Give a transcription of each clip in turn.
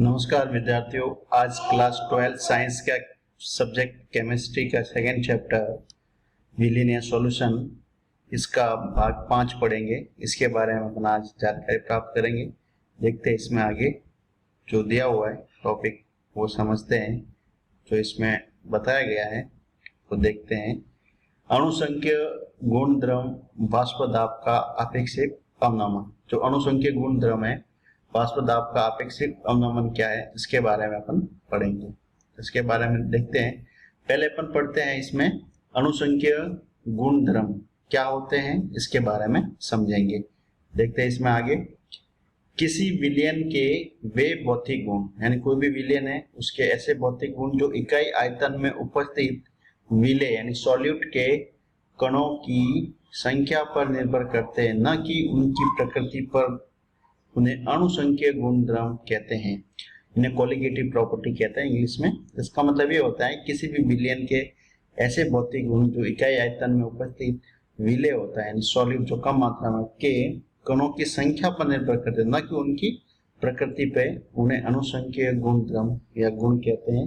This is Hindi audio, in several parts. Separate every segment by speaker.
Speaker 1: नमस्कार विद्यार्थियों, आज क्लास 12 साइंस का सब्जेक्ट केमिस्ट्री का सेकेंड चैप्टर विलीनियर सॉल्यूशन, इसका भाग 5 पढ़ेंगे। इसके बारे में अपन आज जानकारी प्राप्त करेंगे। देखते हैं इसमें आगे जो दिया हुआ है टॉपिक वो समझते हैं जो इसमें बताया गया है। तो देखते हैं, अणुसंख्य गुण द्रव वाष्प दाब का अपेक्षित अवनमन। जो अणुसंख्य गुण द्रव है वाष्प दाब का अपेक्षित अवनमन क्या है, इसके बारे में अपन पढ़ेंगे। इसके बारे में देखते हैं। पहले अपन पढ़ते हैं इसमें अणुसंख्य गुण द्रव क्या होते हैं, इसके बारे में समझेंगे। देखते हैं इसमें आगे, किसी विलयन के वे भौतिक गुण, यानी कोई भी विलयन है उसके ऐसे भौतिक गुण जो इकाई आयतन में उपस्थित विलय यानी सॉल्यूट के कणों की संख्या पर निर्भर करते हैं, न कि उनकी प्रकृति पर। उन्हें अणुसंख्य गुण द्रव कहते हैं। इन्हें कोलिगेटिव प्रॉपर्टी कहते हैं इंग्लिश में। इसका मतलब ये होता है किसी भी विलयन के ऐसे भौतिक गुण जो इकाई आयतन में उपस्थित विलय होता है यानी सॉल्यूट जो कम मात्रा में के कणों की संख्या पर निर्भर करते हैं, न कि उनकी प्रकृति पे। उन्हें अणुसंख्य गुण द्रव या गुण कहते हैं।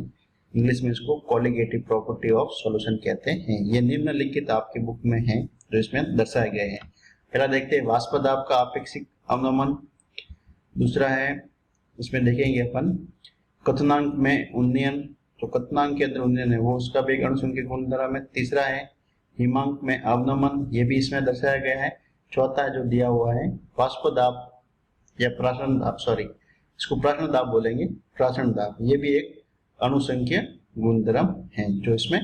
Speaker 1: इंग्लिश में इसको कोलिगेटिव प्रॉपर्टी ऑफ सॉल्यूशन कहते हैं। ये निम्नलिखित आपकी बुक में है जो इसमें दर्शाए गए हैं। पहला देखते हैं वाष्प दाब का अपेक्षित अवनमन। दूसरा है, इसमें देखेंगे अपन कथनांक में उन्नयन, जो कथनांक के अंदर उन्नयन है वो उसका भी एक अणुसंख्य गुण द्रव है। तीसरा है हिमांक में अवनमन, ये भी इसमें दर्शाया गया है। चौथा है जो दिया हुआ है वाष्प दाब या प्राशन दाब, सॉरी इसको प्राशन दाब बोलेंगे, प्राशन दाब, ये भी एक अणुसंख्य गुण द्रव है जो इसमें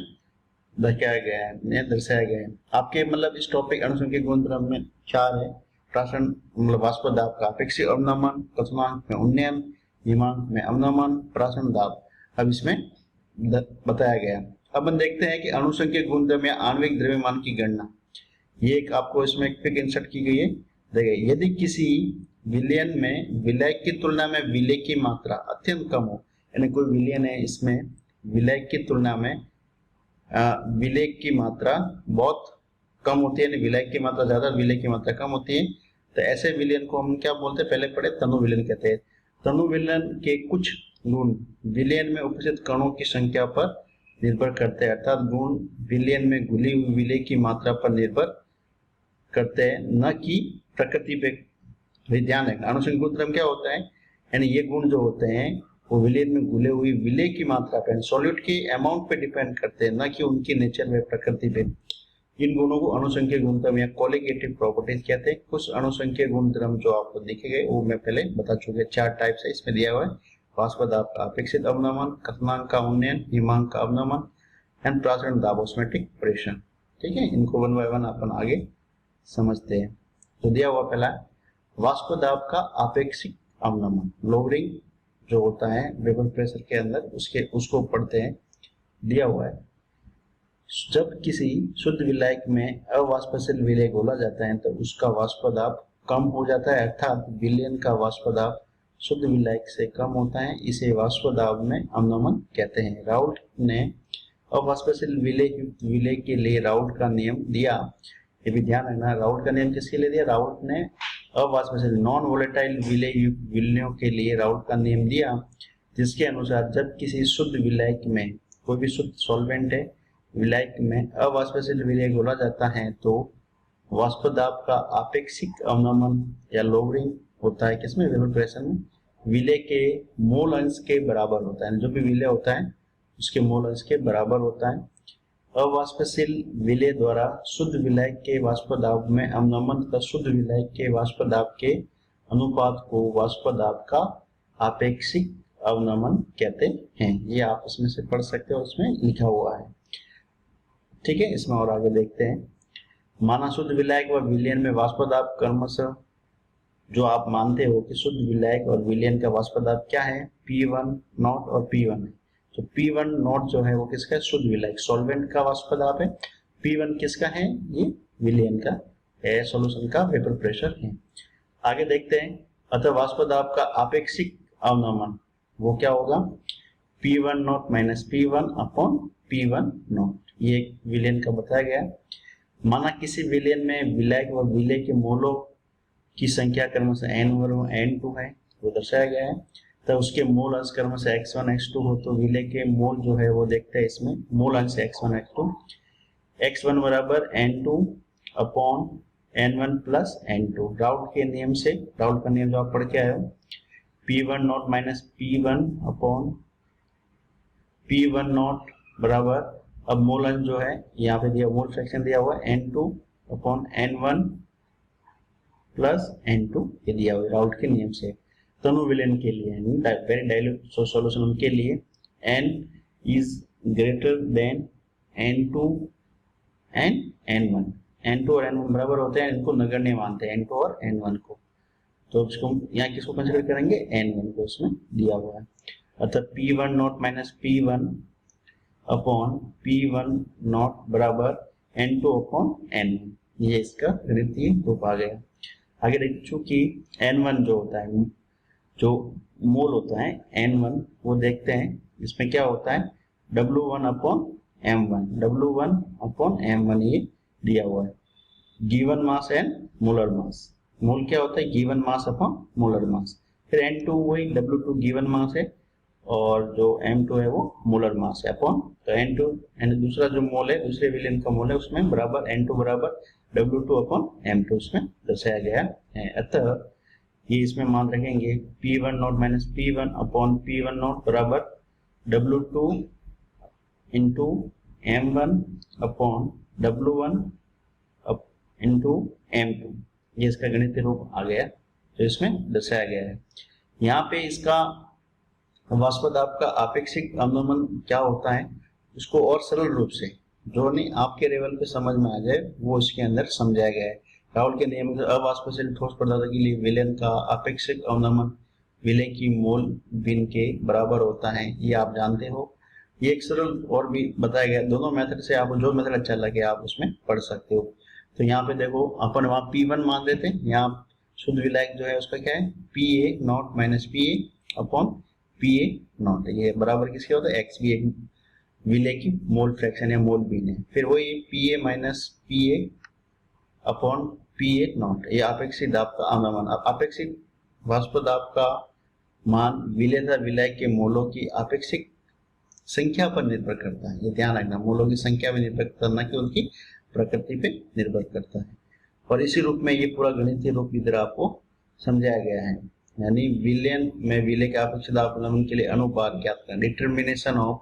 Speaker 1: दर्शाया गया है। आपके मतलब इस टॉपिक अणुसंख्य गुण द्रव में 4 है। प्राशन मतलब वाष्प दाब का अपेक्षित अवनमन, कथनांक में उन्नयन, हिमांक में अवनमन, प्राशन दाब अब इसमें बताया गया। अब हम देखते हैं कि अणुसंख्य गुण द्रव या आणविक द्रव्यमान की गणना। ये एक आपको इसमें एक पिक इंसर्ट की गई है। देखिए, यदि किसी विलयन में विलय की तुलना में विलय की मात्रा अत्यंत कम हो, यानी कोई विलयन है इसमें विलय की तुलना में विलय की मात्रा बहुत कम होती है, यानी विलय की मात्रा ज्यादा विलय की मात्रा कम होती है, तो ऐसे विलयन को हम क्या बोलते हैं, पहले पढ़े तनु विलयन कहते हैं। तनु विलयन के कुछ गुण विलयन में उपस्थित कणों की संख्या पर निर्भर करते हैं, अर्थात गुण विलयन में घुली हुई विलय की मात्रा पर निर्भर करते हैं, न कि प्रकृति पे। ध्यान रखना, अणुसंख्य गुण द्रव क्या होता है, यानी ये गुण जो होते हैं वो विलयन में घुले हुई विलय की मात्रा पर, सॉल्यूट के अमाउंट पे डिपेंड करते हैं, न कि उनकी नेचर में, प्रकृति पे। इन गुणों को अणुसंख्य गुण द्रव या कोलिगेटिव प्रॉपर्टीज कहते हैं। कुछ अणुसंख्य गुण द्रव जो आपको दिखेंगे वो मैं पहले बता चुके। 4 टाइप्स है इसमें दिया हुआ है, वाष्प दाब का अपेक्षित अवनमन, कथनांक का उन्नयन, हिमांक का अवनमन एंड प्राशन दाब ऑस्मोटिक प्रेशर। ठीक है, इनको 1 बाय 1 अपन आगे समझते हैं। तो दिया हुआ पहला वाष्प दाब का अपेक्षित अवनमन, लोअरिंग जो होता है वेपर प्रेशर के अंदर उसको पढ़ते हैं। दिया हुआ है, जब किसी शुद्ध विलायक में अवाष्पशील विलय घोला जाता है तो उसका वाष्प दाब कम हो जाता है, अर्थात विलयन का वाष्प दाब शुद्ध विलायक से कम होता है। इसे वाष्प दाब में अवनमन कहते हैं। राउल्ट ने अवाष्पशील विलय के लिए राउल्ट का नियम दिया। ये भी ध्यान रखना, राउल्ट का नियम किसके लिए दिया, राउल्ट ने अवाष्पशील नॉन वोलेटाइल विलय विलयों के लिए राउल्ट का नियम दिया, जिसके अनुसार जब किसी शुद्ध विलायक में कोई भी शुद्ध सॉल्वेंट है विलायक में अवाष्पशील विलय घोला जाता है तो वाष्प दाब का अपेक्षित अवनमन या लोअरिंग होता है। किसमें, वेपर प्रेशर में। विलय के मोल अंश के बराबर होता है, जो भी विलय होता है उसके मोल अंश के बराबर होता है। अवाष्पशील विलय द्वारा शुद्ध विलायक के वाष्प दाब में अवनमन तथा शुद्ध विलायक के वाष्प दाब के अनुपात को वाष्प दाब का अपेक्षित अवनमन कहते हैं। ये आप इसमें से पढ़ सकते हो, उसमें लिखा हुआ है। ठीक है, इसमें और आगे देखते हैं। माना शुद्ध विलायक व विलयन में वाष्प दाब क्रमशः, जो आप मानते हो कि शुद्ध विलायक और विलयन का वाष्प दाब क्या है, P1 नॉट और P1 है। तो P1 नॉट जो है वो किसका है, शुद्ध विलायक सॉल्वेंट का वाष्प दाब है। P1 किसका है, ये विलयन का है, सॉल्यूशन का वेपर प्रेशर है। आगे देखते हैं, अतः वाष्प दाब का अपेक्षित अवनमन वो क्या होगा, P1 not minus P1 upon P1 not. ये विलयन का बताया गया। माना किसी विलयन में विलायक व विलय के मोलों की संख्या क्रमशः N1 और N2 है, वो दर्शाया गया है। तो उसके मोल अंश क्रम से x1 x2 हो, तो विलय के मोल जो है वो देखते हैं इसमें, मोल अंश x1 x2, x1 बराबर n2 upon n1 plus n2। राउट के नियम से, राउट का नियम जो आप पढ़ के आए हो, P1 not minus P1 upon P1 not बराबर, अब मोल अंश जो है यहाँ पे दिया, मोल फ्रैक्शन दिया हुआ है n2 upon n1 plus n2, ये दिया हुआ है राउट के नियम से। दोनों विलेन के लिए, वेरी डाइल्यूट सॉल्यूशन के लिए n is greater than n2 and n1। n2 और n1 बराबर होते हैं, इनको नगण्य मानते हैं, n2 और n1 को। तो इसको यहाँ किसको कंसीडर करेंगे, n1 को इसमें दिया हुआ है। अतः P1 not minus P1 upon P1 not बराबर n2 अपॉन n1, ये इसका गणितीय रूप आ गया। आगे देख, चूंकि n1 जो होता है, जो मोल होता है n1, वो देखते हैं इसमें क्या होता है, W1 upon m1, W1 upon m1 ये दिया हुआ है। Given mass and molar mass, mole क्या होता है, given mass upon molar mass. फिर n2 वही W2 गिवन मास है, और जो m2 है वो मोलर मास है अपॉन, तो n2 एंड दूसरा जो मोल है, दूसरे विलेन का मोल है, उसमें बराबर n2 बराबर W2 अपॉन m2 उसमें दर्शाया गया है। अतः ये इसमें मान रखेंगे P1 not minus P1 upon P1 not बराबर W2 into m1 upon W1 into m2, ये इसका गणितीय रूप आ गया, तो इसमें दर्शाया गया है। यहाँ पे इसका वाष्पदाब का आपेक्षिक अवनमन क्या होता है, उसको और सरल रूप से, जो नहीं आपके लेवल पे समझ में आ जाए, वो इसके अंदर समझाया गया है। राउल के नियम से अवाष्पशील ठोस पदार्थों के लिए विलेन का आपेक्षिक अवनमन विलेय की मोल भिन्न के बराबर होता है, ये आप जानते हो। ये एक सरल और भी बताया गया, दोनों मेथड से आप जो मेथड अच्छा लगे आप उसमें पढ़ सकते हो। तो यहाँ पे देखो, अपन वहाँ P1 मान देते हैं, यहाँ शुद्ध विलायक जो है उसका क्या है, Pa not minus Pa upon Pa not, ये बराबर किसके होता है, x भी एक विलेय की मोल फ्रैक्शन या मोल भिन्न है। फिर वही Pa minus Pa upon Pa not, ये अपेक्षित दाब का अवनमन। अपेक्षित वाष्प दाब का मान विलेय तथा विलायक के मोलों की अपेक्षित संख्या पर निर्भर करता है, ये ध्यान रखना, मोलों की संख्या पर निर्भर करता, न कि उनकी प्रकृति पे निर्भर करता है। और इसी रूप में ये पूरा गणितीय रूप इधर आपको समझाया गया है, यानी विलेन में विलेय के अपेक्षित अवनमन के लिए अनुपात ज्ञात करना, determination of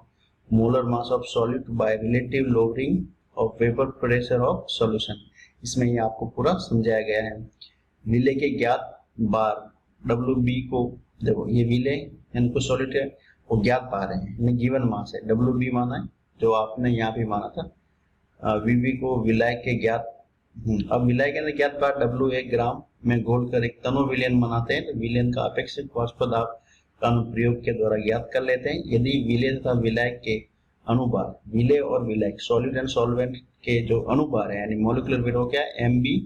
Speaker 1: molar mass of solute by relative lowering of vapour pressure of solution, इसमें ये आपको पूरा समझाया गया है। विलेय के ज्ञात बार WB को, देखो ये विलेय इनको सॉल्यूट है, वो ज्ञात बार है, गिवन मास है, WB माना है, जो आपने यहाँ भी माना था। VB को विलायक के ज्ञात, अब विलायक के अंदर ज्ञात बार W1 ग्राम में घोलकर एक तनु विलयन बनाते हैं, तो विलयन का अपेक्षित वाष्प दाब का अनुप्रयोग के द्वारा ज्ञात कर लेते हैं। यदि विलय तथा विलायक के अनुभार, विलय और विलायक सॉलिड एंड सॉल्वेंट के जो अनुभार है, यानी मोलिकुलर वेट हो क्या है, MB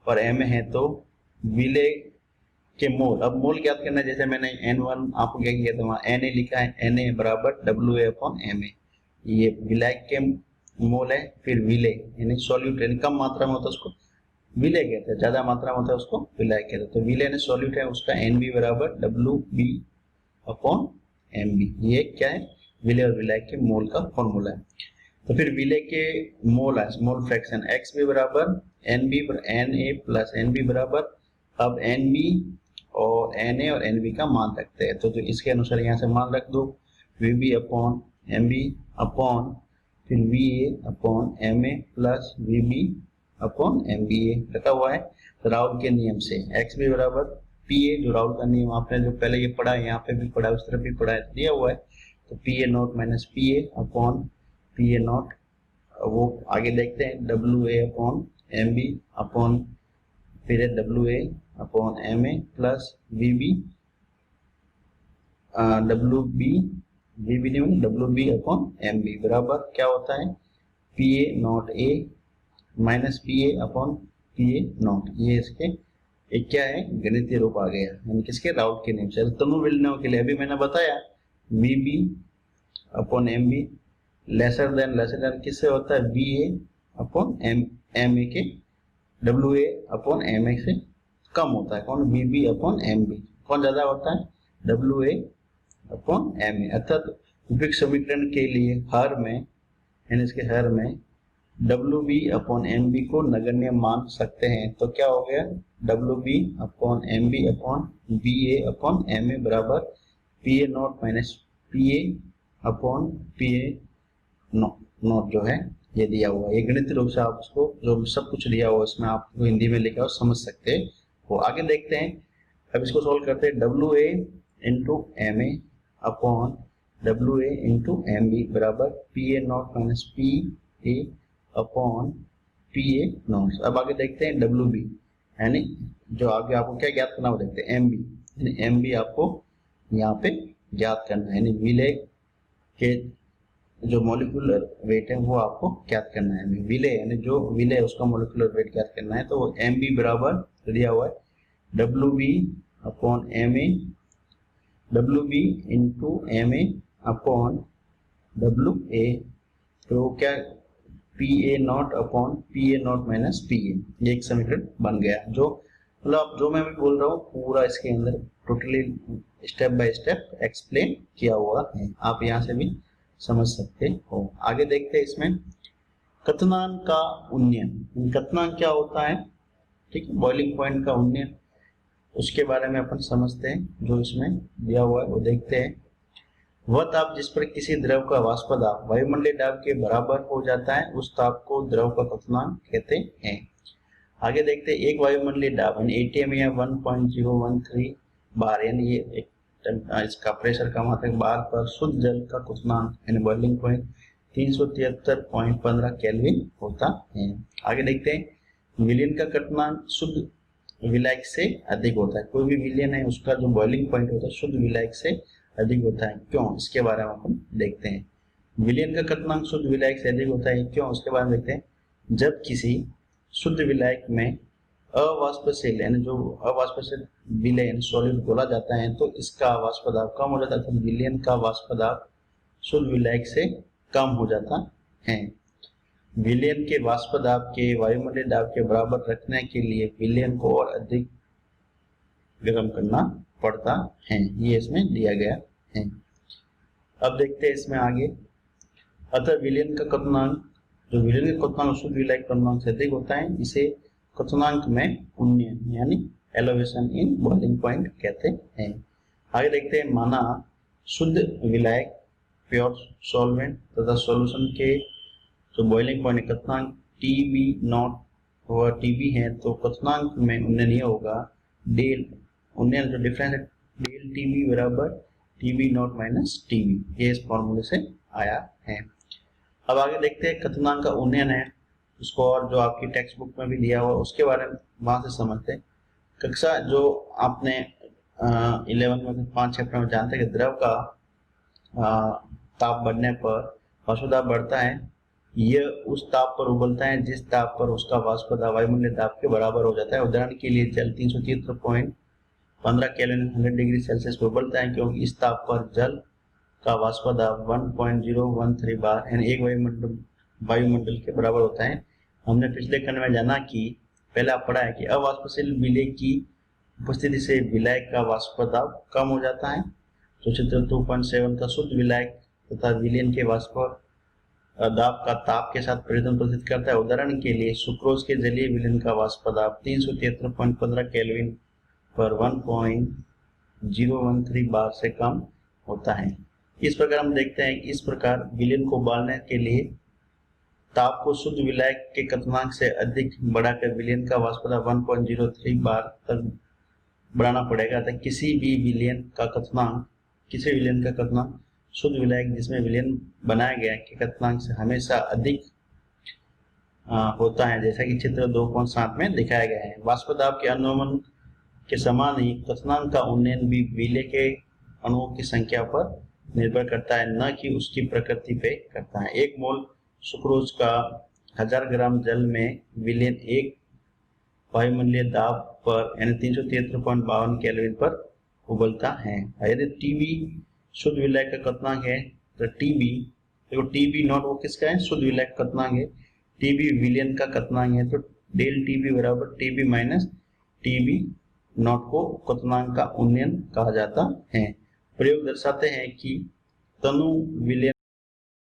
Speaker 1: और M है, तो विलय के मोल, अब मोल ज्ञात करना, जैसे मैंने N1 आपको क्या किया था, वहाँ Na लिखा है, Na बराबर WA अपॉन Ma, ये विलायक के मोल है। फिर विलेय यानी सॉल्यूट, यानी कम मात्रा में होता है उसको विलेय कहते हैं, ज्यादा मात्रा में होता है उसको विलायक कहते हैं। तो विलेय यानी सॉल्यूट है, उसका NB बराबर WB अपॉन MB, ये क्या है, विलेय और विलायक के मोल का फॉर्मूला है। तो फिर विलेय के मोल है, मोल फ्रैक्शन XB बराबर NB पर Na प्लस NB बराबर, अब NB और Na और NB का मान रखते हैं, तो इसके अनुसार यहाँ से मान रख दो, VB अपॉन MB अपॉन फिर VA upon MA plus VB upon MBA रखा हुआ है। तो राउल के नियम से XB बराबर PA, जो राउल का नियम आपने जो पहले ये पढ़ा है, यहाँ पे भी पढ़ा है, उस तरफ भी पढ़ा है, दिया हुआ है, तो PA not minus PA upon PA not, वो आगे देखते हैं, WA अपॉन MB अपॉन फिर WA upon MA plus VB VB नहीं, WB अपॉन MB बराबर क्या होता है, PA not A minus PA upon PA not, ये इसके एक क्या है, गणितीय रूप आ गया, यानी किसके, राउल के नियम से। तनु विलयनों के लिए अभी मैंने बताया VB upon MB lesser than किससे होता है, VA अपॉन MA के WA अपॉन MA से कम होता है, कौन, VB अपॉन MB, कौन ज्यादा होता है, W A upon M A, अर्थात उपयुक्त समीकरण के लिए हर में यानी इसके हर में W B upon M B को नगण्य मान सकते हैं। तो क्या हो गया, W B upon M B upon B A upon M A बराबर P A not minus P A upon P A not जो है ये दिया हुआ है। ये गणितीय रूप से आप उसको जो सब कुछ दिया हुआ इसमें आपको हिंदी में लिखा हो समझ सकते हैं। वो आगे देखते हैं, अब इसको सोल्व करते हैं। W A into M A upon W A into M B बराबर P A not minus P A upon P A not. अब आगे देखते हैं डब्ल्यू बी, यानी जो आगे आपको क्या ज्ञात करना वो देखते हैं एम बी, यानी एम बी आपको यहाँ पे ज्ञात करना है, यानी विलय के जो मॉलिक्यूलर वेट है वो आपको ज्ञात करना है। विलय यानी जो विलय उसका मॉलिक्यूलर वेट ज्ञात करना है। तो एम बी बराबर दिया हुआ है W B upon M A, W B into M A upon W A, तो क्या P A naught upon P A not minus P A, ये एक समीकरण बन गया। जो मतलब जो मैं भी बोल रहा हूँ पूरा इसके अंदर totally step by step explain किया हुआ है, आप यहाँ से भी समझ सकते हो। आगे देखते हैं इसमें कथनांक का उन्नयन। कथनांक क्या होता है, ठीक है, बॉइलिंग पॉइंट का उन्नयन, उसके बारे में अपन समझते हैं। जो इसमें दिया हुआ है वो देखते हैं। वह ताप जिस पर किसी द्रव का वाष्प दाब वायुमंडलीय दाब के बराबर हो जाता है उस ताप को द्रव का क्वथनांक कहते हैं। आगे देखते हैं एक वायुमंडलीय दाब यानी एटीएम या 1.013 बार, यानी ये एक इसका प्रेशर का मात्रक बार पर शुद्ध जल का क्वथनांक यानी बॉइलिंग पॉइंट 373.15 केल्विन होता है। आगे देखते हैं विलयन का क्वथनांक शुद्ध विलायक से अधिक होता है। कोई भी विलयन है उसका जो बॉइलिंग पॉइंट होता है शुद्ध विलायक से अधिक होता है, क्यों, इसके बारे में अपन देखते हैं। विलयन का क्वथनांक शुद्ध विलायक से अधिक होता है, क्यों, उसके बारे में देखते हैं। जब किसी शुद्ध विलायक में अवाष्पशील यानी जो अवाष्पशील विलय यानी सॉलिड घोला जाता है तो इसका वाष्प दाब कम हो जाता है, तो विलयन का वाष्प दाब शुद्ध विलायक से कम हो जाता है। विलयन के वाष्प दाब के वायुमंडलीय दाब के बराबर रखने के लिए विलयन को और अधिक गर्म करना पड़ता है, ये इसमें दिया गया है। अब देखते हैं इसमें आगे, अतः विलयन का क्वथनांक जो विलयन का क्वथनांक शुद्ध विलायक क्वथनांक से अधिक होता है इसे क्वथनांक में उन्नयन यानी एलिवेशन इन बॉइलिंग पॉइंट कहते हैं। आगे देखते हैं, माना शुद्ध विलायक प्योर सॉल्वेंट तथा सॉल्यूशन के जो बॉइलिंग पॉइंट क्वथनांक टीबी नॉट और टीबी है तो क्वथनांक में उन्नयन ये होगा डेल उन्नयन जो डिफरेंस है डेल टीबी बराबर टीबी नॉट माइनस टीबी, ये इस फॉर्मूले से आया है। अब आगे देखते हैं क्वथनांक का उन्नयन है उसको और जो आपकी टेक्स्ट बुक में भी दिया हुआ उसके बारे में वहां से समझते हैं। कक्षा जो आपने 11 में 5 चैप्टर में जानते हैं कि द्रव का ताप बढ़ने पर वाष्प दाब बढ़ता है, यह उस ताप पर उबलता है जिस ताप पर उसका वाष्प दाब वायुमंडलीय दाब के बराबर हो जाता है। उदाहरण के लिए जल 373.15 केल्विन 100 डिग्री सेल्सियस पर उबलता है, क्योंकि इस ताप पर जल का वाष्प दाब 1.013 बार यानी एक वायुमंडल के बराबर होता है। हमने पिछले खंड में जाना कि पहले आप पढ़ा है कि अवाष्पशील विलय की उपस्थिति से विलायक का वाष्प दाब कम हो जाता है। तो चित्र 2.7 का शुद्ध विलायक तथा विलयन के वाष्प दाब का ताप के साथ परिवर्तन प्रदर्शित करता है। उदाहरण के लिए सुक्रोज के जलीय विलयन का वाष्प दाब 373.15 केल्विन पर 1.013 बार से कम होता है। इस प्रकार हम देखते हैं कि इस प्रकार विलयन को उबालने के लिए ताप को शुद्ध विलायक के क्वथनांक से अधिक बढ़ाकर विलयन का वाष्प दाब 1.03 बार तक बढ़ाना पड़ेगा। तक किसी विलयन का क्वथनांक शुद्ध विलायक जिसमें विलयन बनाया गया के क्वथनांक से हमेशा अधिक होता है, जैसा कि चित्र 2.7 में दिखाया गया है। वाष्प दाब के अनुमान के समान ही क्वथनांक का उन्नयन भी विलय के अणुओं की संख्या पर निर्भर करता है, न कि उसकी प्रकृति पे करता है। एक मोल सुक्रोज का 1000 ग्राम जल में विलयन एक वायुमंडलीय दाब पर यानी 373.52 केल्विन पर उबलता है। यदि टीबी शुद्ध विलायक का क्वथनांक है तो टीबी नॉट वो किसका है, शुद्ध विलायक का क्वथनांक है। टीबी विलयन का क्वथनांक है तो डेल टीबी बराबर टीबी माइनस टीबी नोट को क्वथनांक का उन्नयन कहा जाता है। प्रयोग दर्शाते हैं कि तनु विलयन